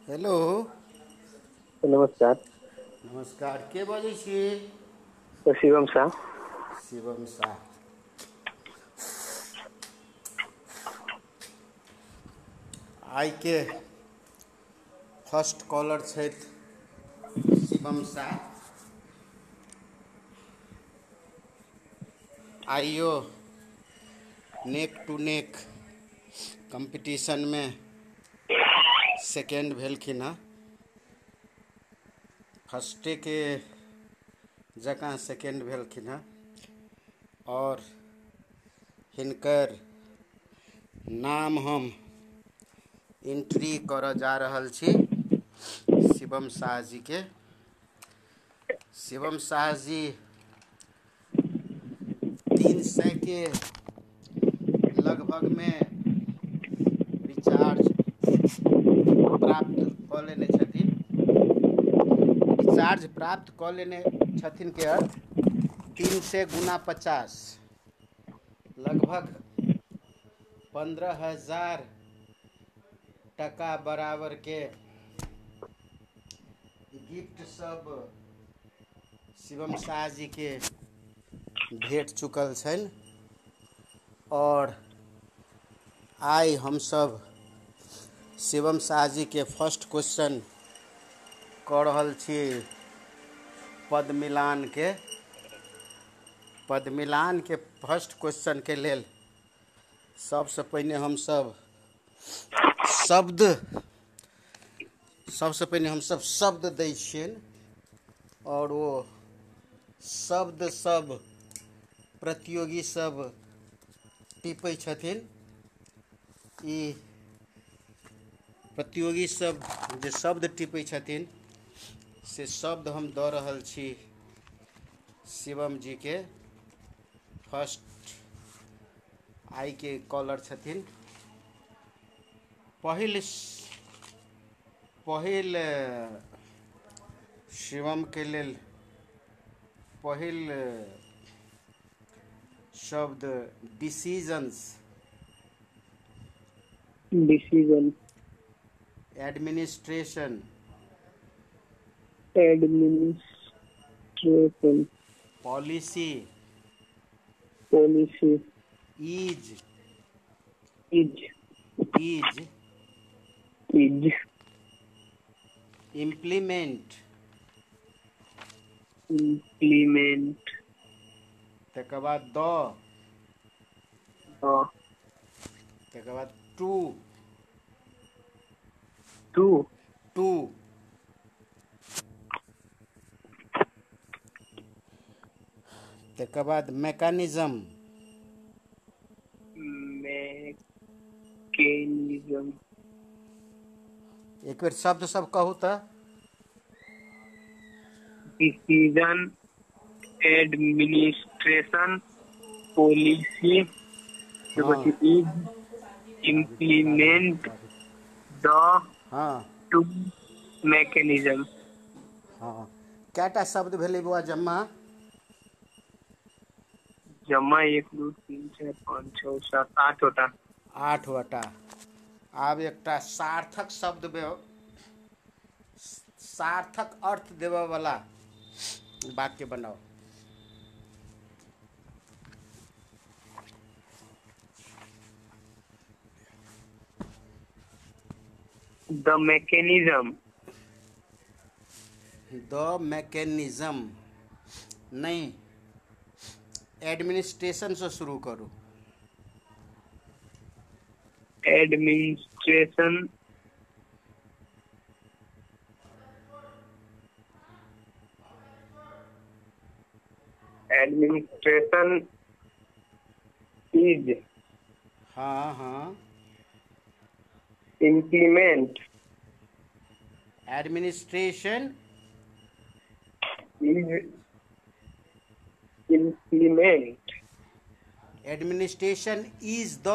Hello. नमस्कार। नमस्कार, के बजै छी? शिवम शाह। शिवम शाह। आइ के फर्स्ट कॉलर छथि शिवम शाह। आइयो नेक टू नेक कंपटीशनमे सेकेंड भेलखिन हँ। फर्स्टेके जकाँ सेकेंड भेलखिन हँ और हिनकर नाम हम एंट्री करऽ जा रहल छी शिवम शाह जी के। शिवम शाह जी 300 के लगभग में रिचार्ज प्राप्त कऽ लेने छथिन। रिचार्ज प्राप्त कऽ लेने छथिन के अर्थ 300 गुना 50 लगभग 15,000 टका बराबर के गिफ्ट सब शिवम शाह जी के भेट चुकल छनि और आइ हम सब शिवम शाह जी के फर्स्ट क्वेश्चन कऽ रहल छी पद्मिलान के। पद्मिलान के फर्स्ट क्वेश्चन के लेल सबसे पहिने हम सब शब्द दै छियनि और वो शब्द सब प्रतियोगी सब टिपै छथिन। ई प्रतियोगी सब जे शब्द टिपै छथिन से शब्द हम दऽ रहल छी शिवम जी के। फर्स्ट आइ के कॉलर छथिन। पहिल शिवम के लेल पहिल शब्द decisions. Decision. Administration. Administration. Policy. Policy. Is. Is. Is. Is. Implement. Implement. तकर बाद द। तकर बाद टू। टू। टू। तकर बाद मैकेनिज्म। मैकेनिज्म। एक बेर शब्द सब कहू तऽ। डिसीजन। एडमिनिस्ट्रेशन। पॉलिसी। हाँ इम्प्लीमेंट। द। हाँ टू। मैकेनिज्म। हाँ कैटा शब्द भेलै बौआ जम्मा? जमा 1 2 3 4 5 6 7 8 होता। 8 वटा। आब एकटा सार्थक शब्द सार्थक अर्थ देबऽ वाला वाक्य बनाओ। The mechanism. द मैकेनिज्म नहीं, एडमिनिस्ट्रेशन से शुरू करू। एडमिनिस्ट्रेशन। Administration is. हाँ हाँ। Implement. Administration is. Implement. Administration is the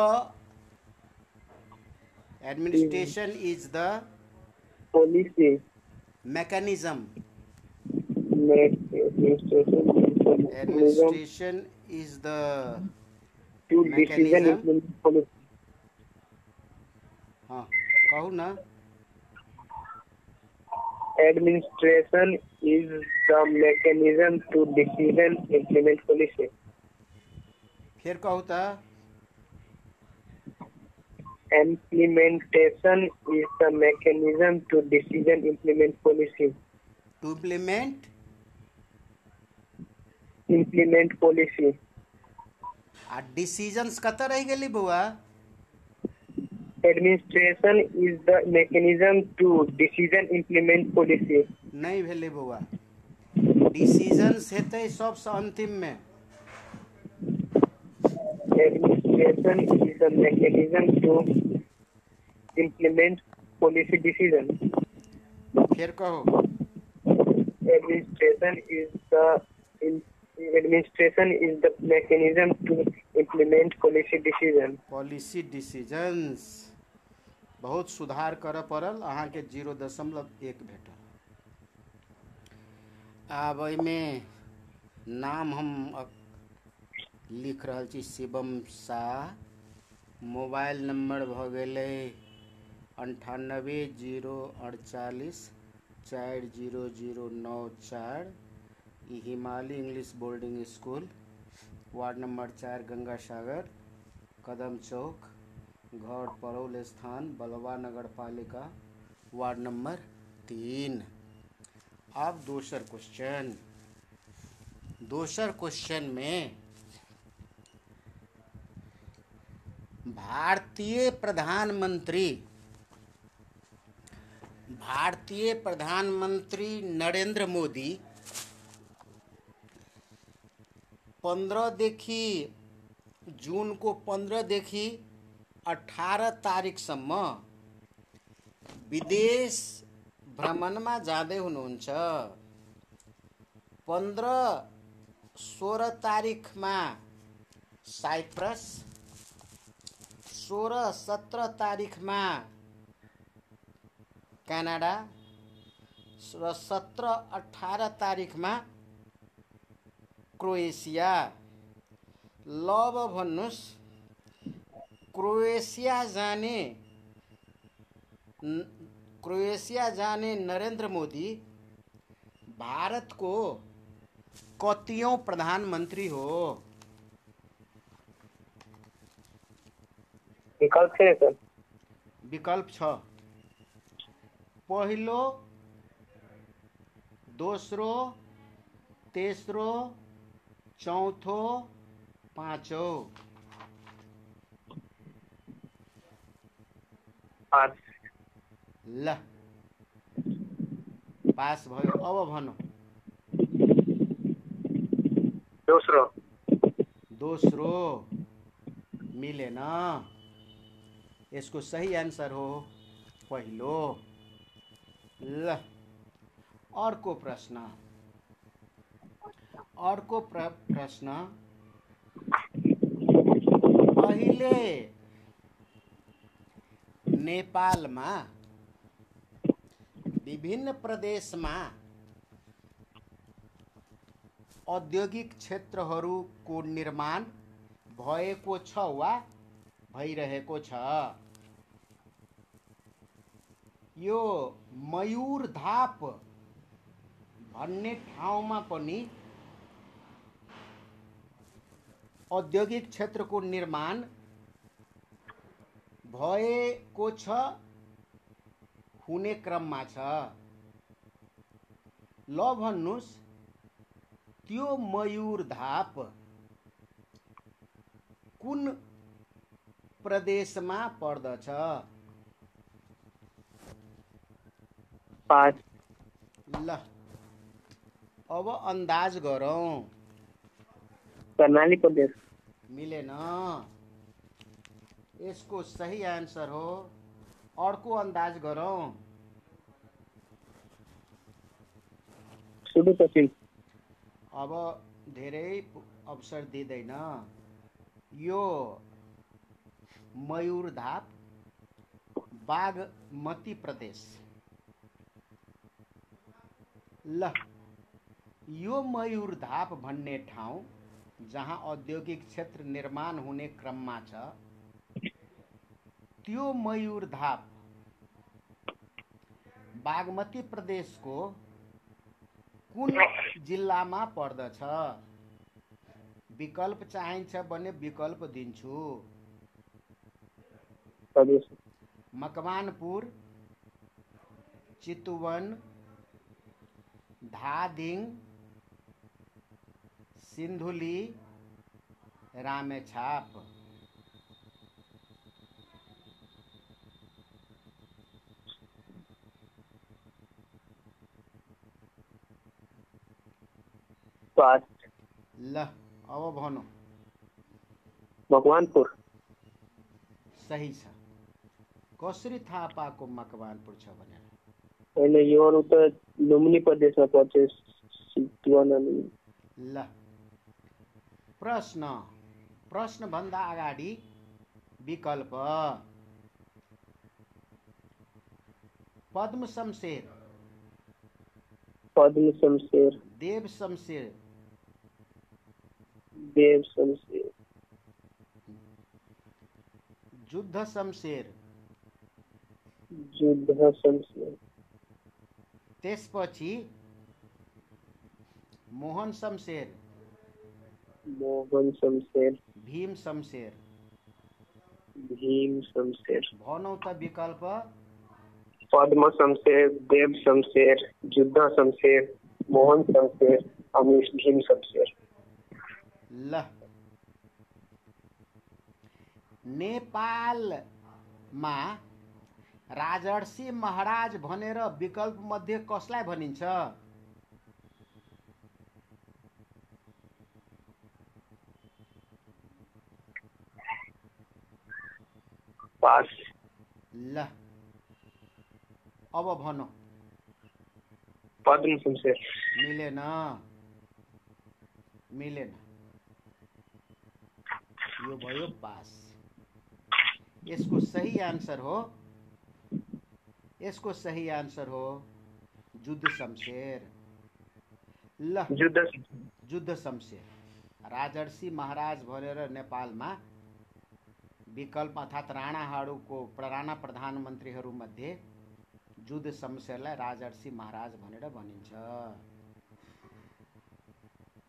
policy. mechanism. Mechanism Administration is the to decision mechanism. implement policy. हाँ कहू ना। Administration is the mechanism to decision implement policy. फिर कहू तो Implementation is the mechanism to decision implement policy. To Implement policy. आ decisions कत रह गई बउआ? Administration is the mechanism to decision implement policy. नहीं भेले बउआ, डिसीजंस हेतै सबसे अंतिम में। Administration is the mechanism to implement policy decision. फिर कहो Administration is the mechanism to implement policy decision. Policy decisions. बहुत सुधार कर पड़ल, अहाँ के 0.1 भेटल। आब में नाम हम लिख रहल छी शिवम शाह। मोबाइल नंबर भ गेलै 9804484094। ई Himalaya English boarding school, ward number 4 Ganga Sagar, Kadam Chowk, घर परौल स्थान, बलवा नगर पालिका, वार्ड नंबर 3। अब दोसर क्वेश्चन में भारतीय प्रधानमंत्री नरेंद्र मोदी 15 देखि 18 तारिकसम्म विदेश भ्रमणमा जाँदै हुनुहुन्छ। 15-16 तारिखमा साइप्रस, 16-17 तारिखमा कनाडा र 17-18 तारिखमा क्रोएसिया। लब भन्नुस्, क्रोएसिया जाने नरेंद्र मोदी भारत को कतियों प्रधानमंत्री हो? विकल्प है सर? विकल्प 6। पहिलो, दोस्रो, तेस्रो, चौथो, पाँचो। 5। ल पास भयो। अब भनो। दोस्रो मिलेन। यसको सही आंसर हो पहिलो। ल अर्को प्रश्न अहिले नेपालमा विभिन्न प्रदेशमा औद्योगिक क्षेत्रहरूको निर्माण भएको छ वा भइरहेको छ। यो मयूरधाप भन्ने ठाउँमा पनि औद्योगिक क्षेत्रको निर्माण भएको छ, हुने क्रममा छ। ल भन्नुस्, त्यो मयूरधाप कुन प्रदेशमा पर्दछ? 5। ल अब अंदाज गरौं। कर्णाली प्रदेश। मिलेन। यसको सही आंसर हो। अर्को अंदाज गरौं। सुदूरपश्चिम। अब धेरै अवसर दिँदैन। यो मयूरधाप बागमती प्रदेश। ल यो मयूरधाप भन्ने ठाउँ जहाँ औद्योगिक क्षेत्र निर्माण हुने क्रममा छ, त्यो मयूरधाप बागमती प्रदेशको कुन जिल्लामा पर्दछ? विकल्प चाहिन्छ भने विकल्प दिन्छु। प्रदेश मकवानपुर, चितवन, धादिङ, सिन्धुली, रामेछाप। पास। ल अब भनौँ। मकवानपुर। सही छ। कसरी थाहा पाएको मकवानपुर छ भनेर? होइन, यो अरू त लुम्बिनी प्रदेशमा पर्छ, चितवन अनि। ल प्रश्नभन्दा अगाडि विकल्प। पद्म शमशेर, पद्म शमशेर, देव शमशेर, देव शमशेर, युद्ध शमशेर, युद्ध शमशेर, त्यसपछि मोहन शमशेर, मोहन शमशेर, भीम शमशेर। भीम शमशेर। भनौँ त विकल्प। पद्म शमशेर, देव शमशेर, युद्ध शमशेर, मोहन शमशेर अनि भीम शमशेर। ल नेपालमा राजर्षि महाराज भनेर विकल्प मध्ये कसलाई भनिन्छ? पास। ल अब भनौँ। पद्म शमशेर। मिलेन। यो भयो पास। यसको सही आन्सर हो युद्ध शमशेर। ल युद्ध शमशेर राजर्षि महाराज भनेर नेपालमा विकल्प अर्थात् राणाहरूको राणा प्रधानमन्त्रीहरूमध्ये युद्ध शमशेरलाई राजर्षि महाराज भनेर भनिन्छ।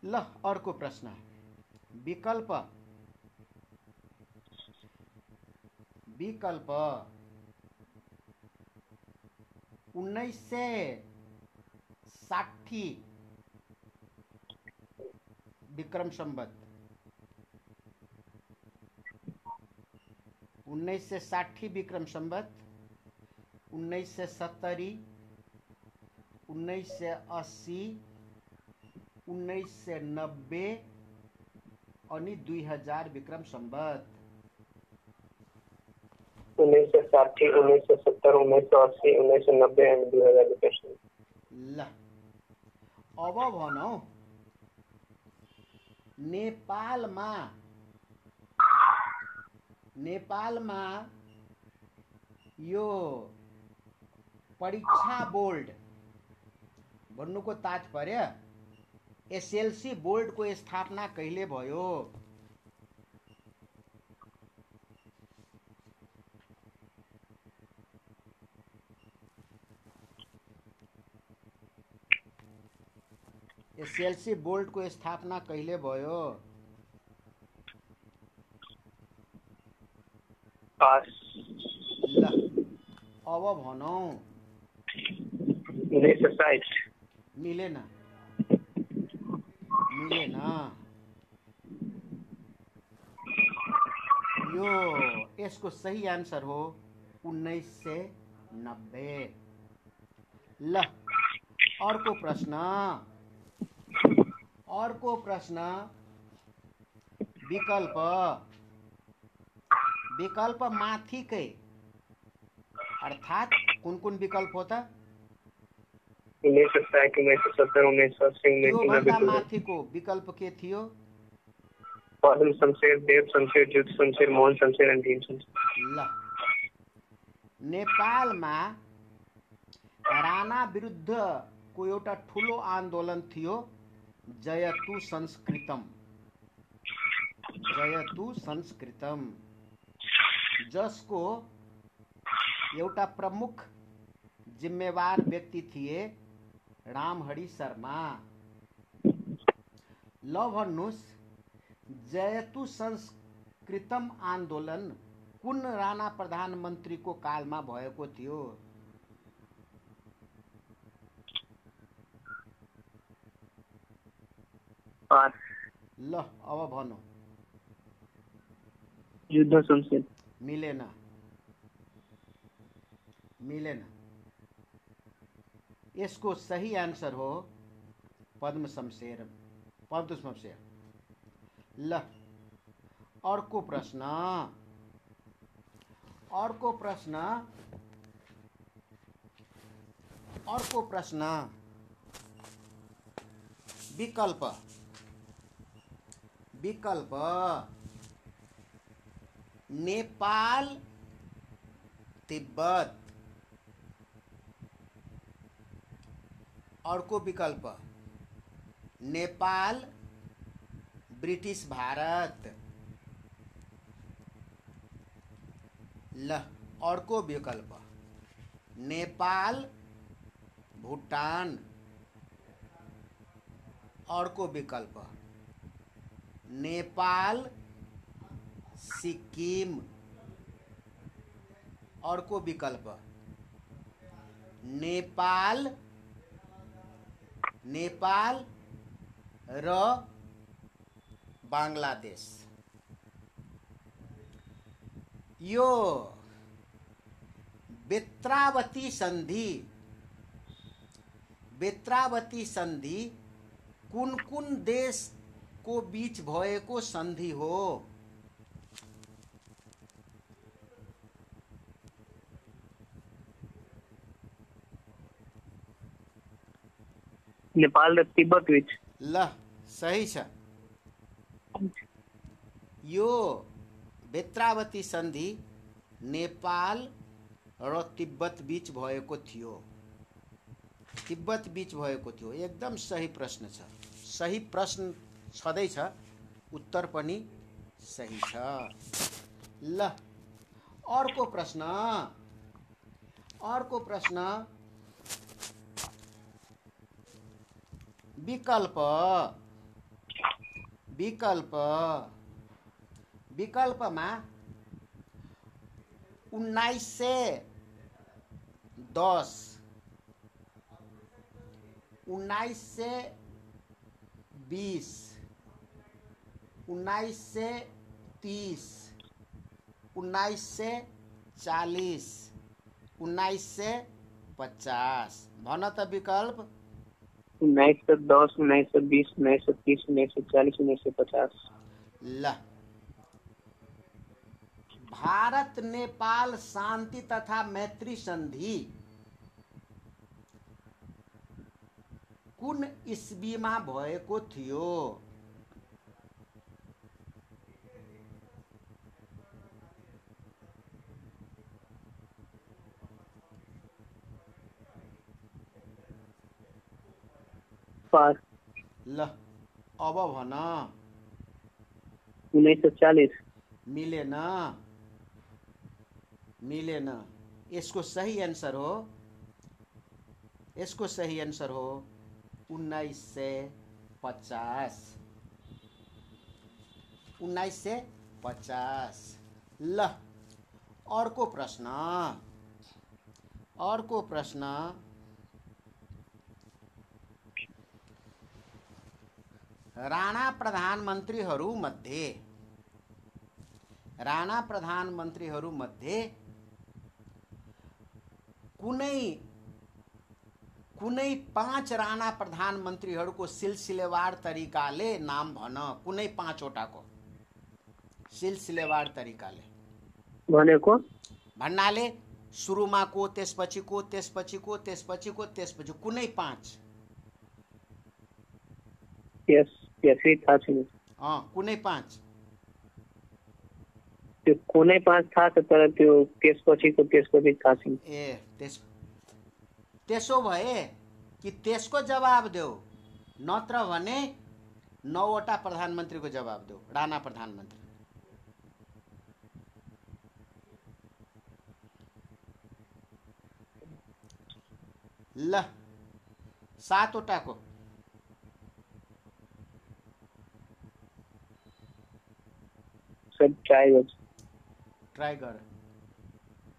ल अर्को प्रश्न। विकल्प 1960 विक्रम संवत, 1960 विक्रम संवत, 1970, 1980, 1990 अनि 2000 विक्रम संवत। 1960, 1970, 1980, 1990 अनि 2000 विक्रम संवत। ल अब भनौँ। नेपालमा यो परीक्षा बोर्ड भन्नुको तात्पर्य एसएलसी बोर्डको स्थापना कहिले भयो? एसएलसी बोर्डको स्थापना कहिले भयो? पास। ल अब भनौँ। 1960। मिलेन। यो यसको सही आन्सर हो 1990। ल अर्को प्रश्न। विकल्प माथिकै अर्थात् कुन विकल्प हो त? 1960, 1970, 1980, 1990 माथिको विकल्प के थियो? पद्म शमशेर, देव शमशेर, युद्ध शमशेर, मोहन शमशेर अनि भीम शमशेर। ल नेपालमा राणा विरुद्धको एउटा ठुलो आन्दोलन थियो जयतु संस्कृतम, जसको एउटा प्रमुख जिम्मेवार व्यक्ति थिए रामहरि शर्मा। ल भन्नुहोस्, जयतु संस्कृतम आन्दोलन कुन राणा प्रधानमन्त्रीको कालमा भएको थियो? पास। ल अब भनौँ। युद्ध शमशेर। मिलेन। यसको सही आन्सर हो पद्म शमशेर। ल अर्को प्रश्न। विकल्प नेपाल तिब्बत। अर्को विकल्प नेपाल ब्रिटिश भारत। ल अर्को विकल्प नेपाल भुटान। अर्को विकल्प नेपाल सिक्किम। अर्को विकल्प नेपाल र बांग्लादेश। यो बेत्रावती संधि कुन देश को बीच भएको संधि हो? नेपाल र तिब्बत बीच। ल सही छ। यो बेत्रावती संधि नेपाल र तिब्बत बीच भएको थियो। एकदम सही प्रश्न छ। सही प्रश्न छँदैछ, उत्तर पनि सही छ। ल अर्को प्रश्न। विकल्पमा 1910, 1920, 1930, 1940, 1950। भन त विकल्प। 1910, 1920, 1930, 1940, 1950। ल भारत नेपाल शान्ति तथा मैत्री संधि कुन इस्वीमा भएको थियो? पास। ल अब भन। 1940। मिलेन। यसको सही आन्सर हो 1950। 1950। ल अर्को प्रश्न। राणा प्रधानमन्त्रीहरू मध्ये कुनै 5 राणा प्रधानमन्त्रीहरूको सिलसिलेवार तरिकाले नाम भन। कुनै 5 वटाको सिलसिलेवार तरिकाले भनेको भन्नाले सुरुमा को, त्यसपछि कुनै 5। त्यसै थाहा छैन। कुनै 5। त्यो कुनै 5 थाहा छ, तर त्यो त्यसपछिको थाहा छैन। त्यसो भए कि त्यसको जवाब देऊ, नत्र भने 9 वटा प्रधानमन्त्रीको जवाब देऊ। राणा प्रधानमन्त्री। ल 7 को सर ट्राई ट्राई गर।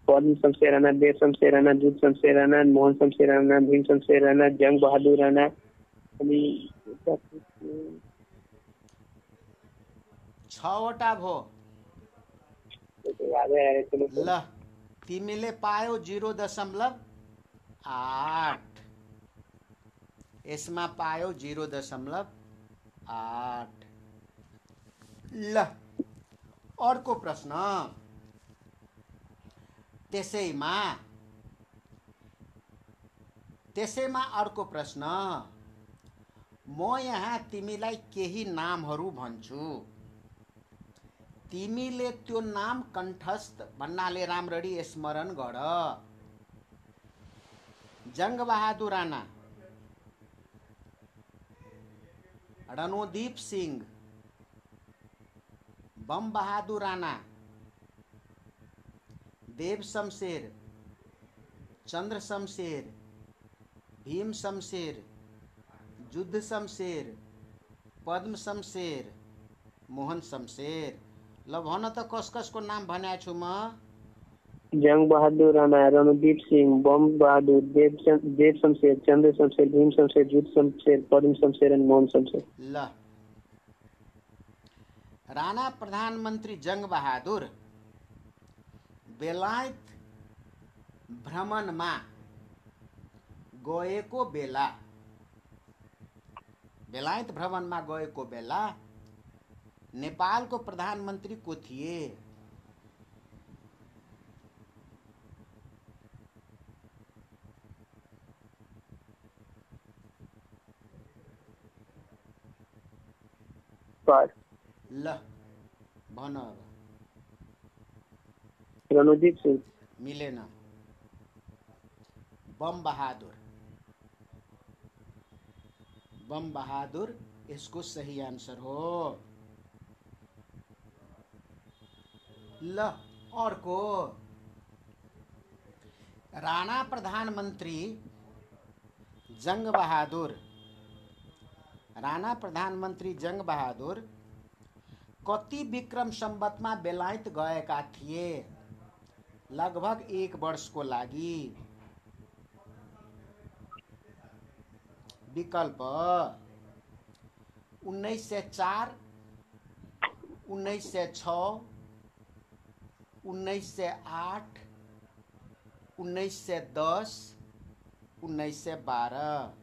पद्म शमशेर राणा, देव शमशेर राणा, जुद्ध शमशेर राणा, मोहन शमशेर राणा, भीम शमशेर राणा, जंग बहादुर राणा अनि 6 भो। याद आएको छैन। ल तिमीले पायो 0.8, यसमा पायो 0.8। ल अर्को प्रश्न। त्यसैमा अर्को प्रश्न। म यहाँ तिमीलाई केही नामहरू भन्छु, तिमीले त्यो नाम कण्ठस्थ भन्नाले राम्ररी स्मरण गर। जंग बहादुर राणा, रणोदीप सिंह, बम बहादुर राणा, देव शमशेर, चंद्र शमशेर, भीम शमशेर, जुद्ध शमशेर, पद्म शमशेर, मोहन शमशेर। ल भन त कस कसको नाम भनेको छु म? जंग बहादुर राणा, रणदीप सिंह, बम बहादुर, देव शमशेर, चंद्र शमशेर, भीम शमशेर, जुद्ध शमशेर, पद्म शमशेर और मोहन शमशेर। ल राणा प्रधानमन्त्री जंग बहादुर बेलायत भ्रमणमा गएको बेला नेपालको प्रधानमन्त्री को थिए? ल भन अब। रणदीप सिंह। मिलेन। बम बहादुर इसको सही आंसर हो। ल अर्को। राणा प्रधानमन्त्री जंग बहादुर कति विक्रम सम्वतमा बेलायत गएका थिए? लगभग 1 वर्षको लागि। विकल्प 1904, 1906, 1908, 1910, 1912।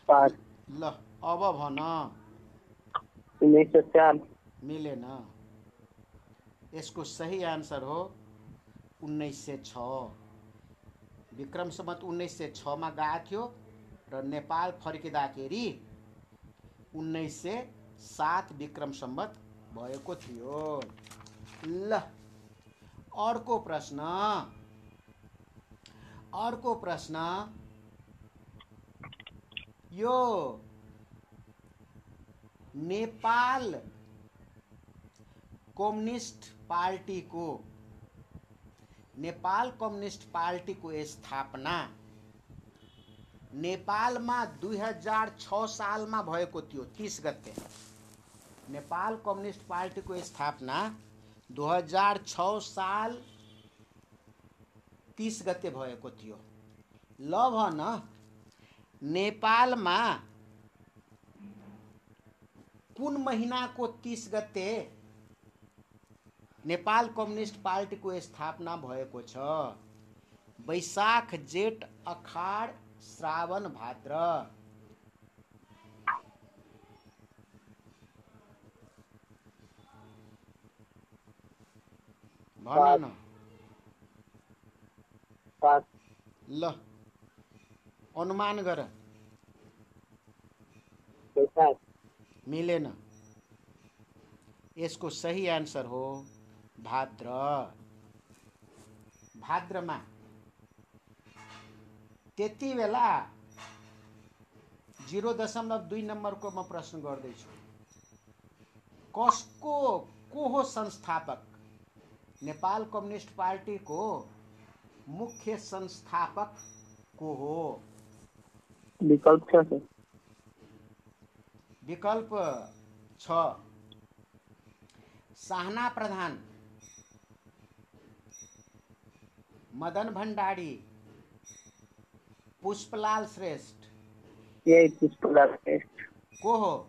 5। ल अब भन। 1904। मिलेन। यसको सही आन्सर हो 1906। विक्रम सम्वत 1906 मा गएको थियो र नेपाल फर्किँदाखेरि 1907 विक्रम सम्वत भएको थियो। ल अर्को प्रश्न। यो नेपाल कम्युनिस्ट पार्टीको स्थापना नेपालमा 2006 सालमा भएको थियो 30 गते। नेपाल कम्युनिस्ट पार्टीको स्थापना 2006 साल 30 गते भएको थियो। ल भन नेपालमा कुन महिनाको 30 गते नेपाल कम्युनिस्ट पार्टीको स्थापना भएको छ? वैशाख, जेठ, अखाड, श्रावण, भाद्र। भन न। ल अनुमान गर। मिलेन। यसको सही आन्सर हो भाद्रमा। त्यति बेला 0.2 नम्बरको म प्रश्न गर्दैछु। कसको को हो संस्थापक? नेपाल कम्युनिस्ट पार्टीको मुख्य संस्थापक को हो? विकल्प 6 सर। विकल्प 6 साहना प्रधान, मदन भण्डारी, पुष्पलाल श्रेष्ठ। यही पुष्पलाल श्रेष्ठ। को हो?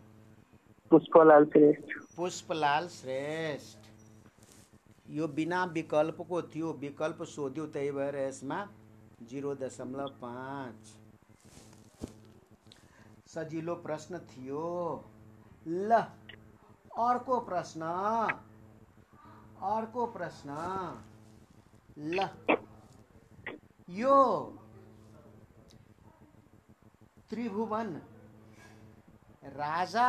पुष्पलाल श्रेष्ठ। पुष्पलाल श्रेष्ठ। यो बिना विकल्पको थियो, विकल्प सोध्यो त्यही भएर यसमा 0.5। सजिलो प्रश्न थियो। ल अर्को प्रश्न, अर्को प्रश्न। ल यो त्रिभुवन राजा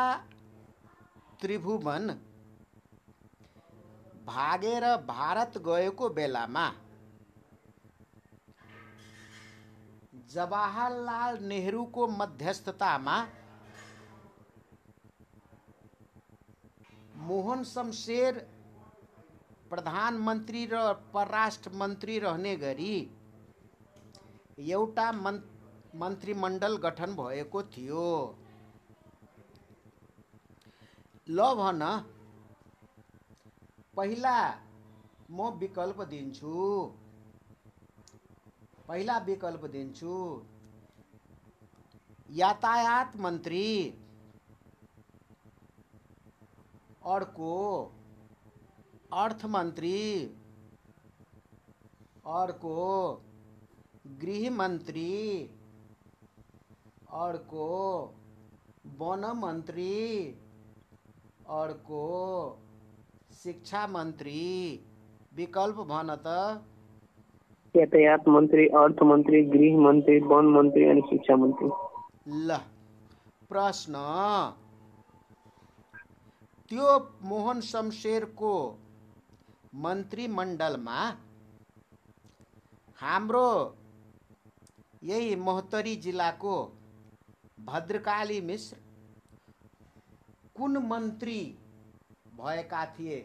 त्रिभुवन भागेर भारत गएको बेलामा जवाहरलाल नेहरूको मध्यस्थतामा मोहन शमशेर प्रधानमन्त्री र परराष्ट्र मन्त्री रहने गरी एउटा मन्त्रीमण्डल गठन भएको थियो। ल भन, पहिला म विकल्प दिन्छु, पहिला विकल्प दिन्छु। यातायात मन्त्री, अर्को अर्थमन्त्री, अर्को गृहमन्त्री, अर्को वन मन्त्री, अर्को शिक्षा मन्त्री। विकल्प भन त। यातायात मन्त्री, अर्थ मन्त्री, गृह मन्त्री, वन मन्त्री अनि शिक्षा मन्त्री। ल प्रश्न, त्यो मोहन शमशेरको मन्त्रीमण्डलमा हाम्रो यही महोत्तरी जिल्लाको भद्रकाली मिश्र कुन मन्त्री भएका थिए?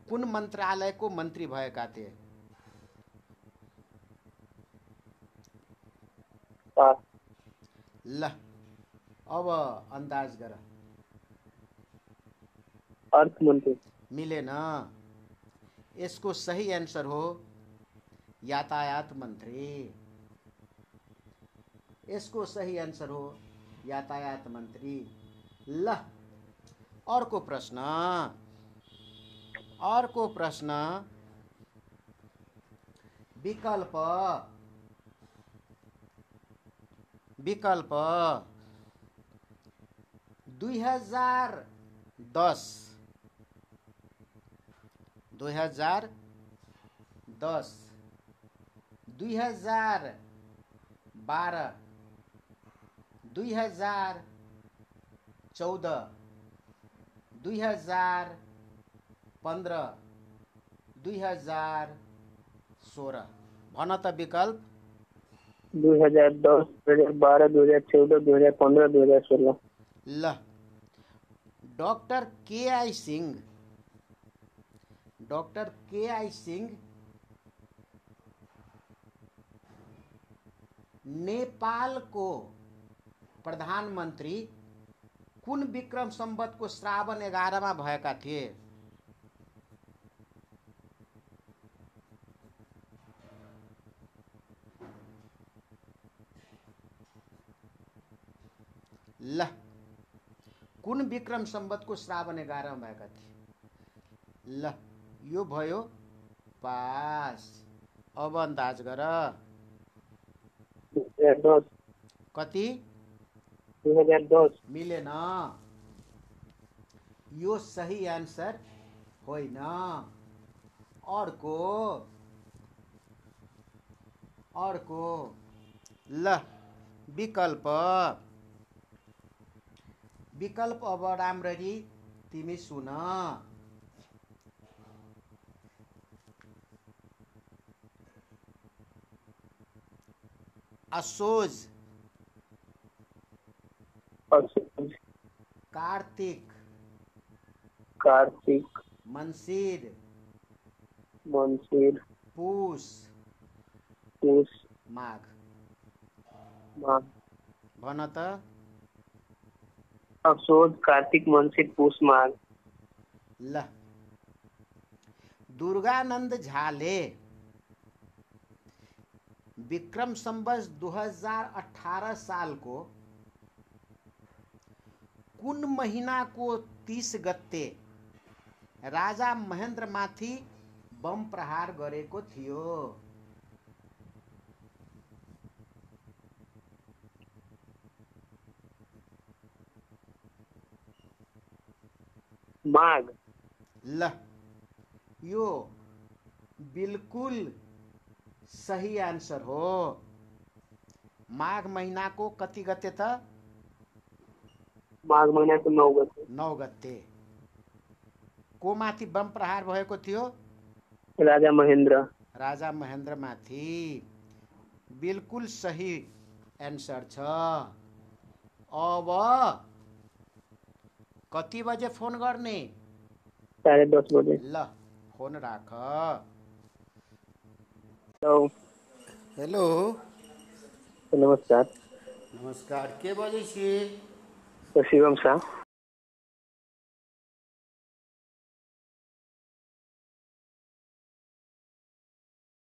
कुन मन्त्रालयको मन्त्री भएका थिए? ल अब अन्दाज गर। अर्थ मन्त्री। मिलेन। यसको सही आन्सर हो यातायात मन्त्री। यसको सही आन्सर हो यातायात मन्त्री। ल अर्को प्रश्न, अर्को प्रश्न। विकल्प विकल्प 2010 2010 2012 2014 2015 2016। भन त विकल्प। 2010, 2012, 2014, 2015, 2016। ल डॉक्टर के.आई. सिंह, डॉक्टर के.आई. सिंह नेपालको प्रधानमन्त्री कुन विक्रम सम्वतको श्रावण 11 मा भएका थिए? ल कुन विक्रम सम्वतको श्रावण 11 मा भएका थिए? ल यो भयो पास। अब अन्दाज गर। 2010। कति? 2010। मिलेन। यो सही आन्सर होइन। अर्को अर्को। ल विकल्प विकल्प अब राम्ररी तिमी सुन। असोज, असोज, कार्तिक, कार्तिक, मंसीर, मंसिर, पूस, पूस, माघ। माघ। भन त। असोज, कार्तिक, मंसिर, पूस, माघ। ल। दुर्गानंद झाले विक्रम संवत 2018 साल को कुन महीना को 30 गते राजा महेन्द्र माथि बम प्रहार गरेको थियो? माघ। ल। यो बिल्कुल सही आंसर हो। माघ महीना को कति गते त? माघ महिनाको 9 गते। 9 गते। को माथि बम प्रहार भएको थियो? राजा महेन्द्र। राजा महेन्द्र माथि। बिल्कुल सही एन्सर छ। अब कति बजे फोन गर्ने? 10:30 बजे। ल, फोन राख। हेलो। हेलो। नमस्कार। नमस्कार, के बजै छी? शिवम शाह।